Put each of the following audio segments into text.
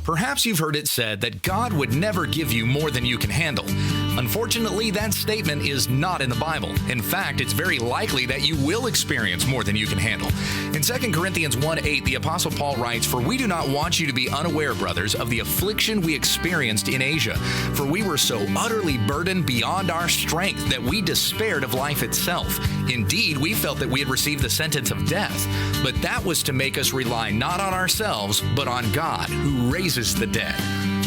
Perhaps you've heard it said that God would never give you more than you can handle. Unfortunately, that statement is not in the Bible. In fact, it's very likely that you will experience more than you can handle. In 2 Corinthians 1:8, the Apostle Paul writes, "For we do not want you to be unaware, brothers, of the affliction we experienced in Asia. For we were so utterly burdened beyond our strength that we despaired of life itself. Indeed, we felt that we had received the sentence of death. But that was to make us rely not on ourselves, but on God, who raises the dead."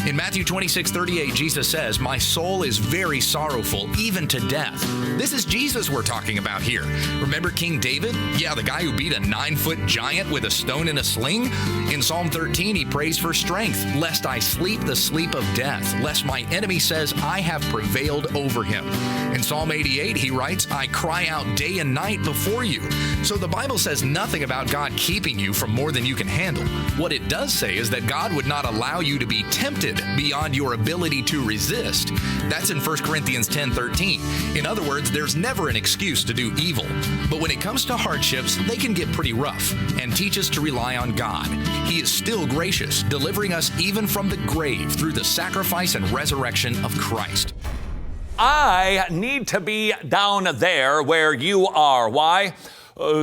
In Matthew 26:38, Jesus says, "My soul is very sorrowful, even to death." This is Jesus we're talking about here. Remember King David? Yeah, the guy who beat a 9-foot giant with a stone in a sling? In Psalm 13, he prays for strength, lest I sleep the sleep of death, lest my enemy says I have prevailed over him. In Psalm 88, he writes, "I cry out day and night before you." So the Bible says nothing about God keeping you from more than you can handle. What it does say is that God would not allow you to be tempted beyond your ability to resist. That's in 1 Corinthians 10:13. In other words, there's never an excuse to do evil. But when it comes to hardships, they can get pretty rough and teach us to rely on God. He is still gracious, delivering us even from the grave through the sacrifice and resurrection of Christ. I need to be down there where you are. Why?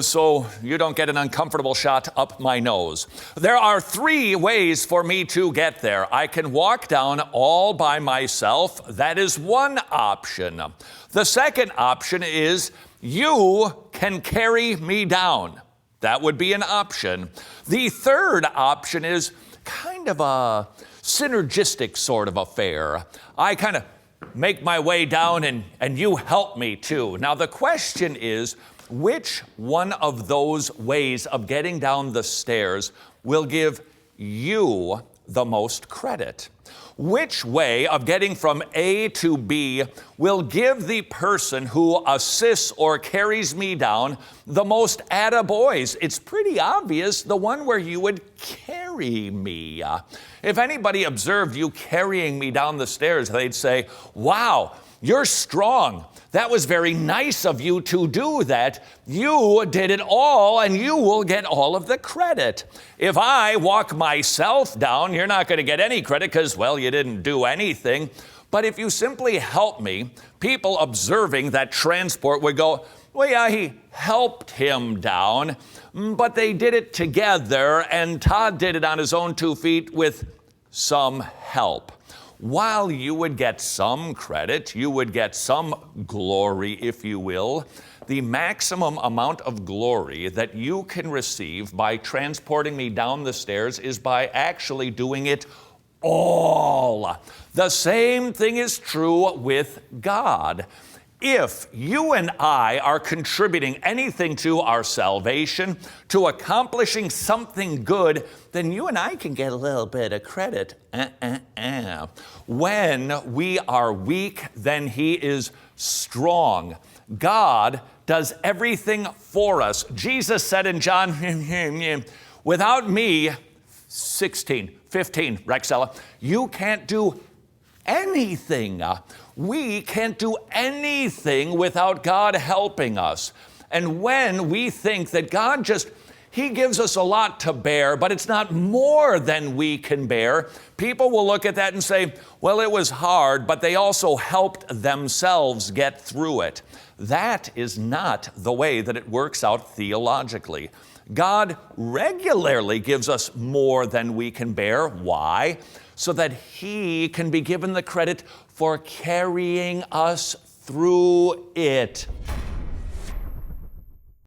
So you don't get an uncomfortable shot up my nose. There are 3 ways for me to get there. I can walk down all by myself. That is one option. The second option is you can carry me down. That would be an option. The third option is kind of a synergistic sort of affair. I kind of make my way down and you help me too. Now the question is, which one of those ways of getting down the stairs will give you the most credit? Which way of getting from A to B will give the person who assists or carries me down the most attaboys? It's pretty obvious, the one where you would carry me. If anybody observed you carrying me down the stairs, they'd say, "Wow, you're strong. That was very nice of you to do that. You did it all, and you will get all of the credit." If I walk myself down, you're not going to get any credit because, well, you didn't do anything. But if you simply help me, people observing that transport would go, "Well, yeah, he helped him down, but they did it together, and Todd did it on his own 2 feet with some help." While you would get some credit, you would get some glory, if you will, the maximum amount of glory that you can receive by transporting me down the stairs is by actually doing it all. The same thing is true with God. If you and I are contributing anything to our salvation, to accomplishing something good, then you and I can get a little bit of credit. When we are weak, then He is strong. God does everything for us. Jesus said in John, "Without me," 15, Rexella, "you can't do anything." We can't do anything without God helping us. And when we think that God He gives us a lot to bear, but it's not more than we can bear, people will look at that and say, "Well, it was hard, but they also helped themselves get through it." That is not the way that it works out theologically. God regularly gives us more than we can bear. Why? So that He can be given the credit for carrying us through it.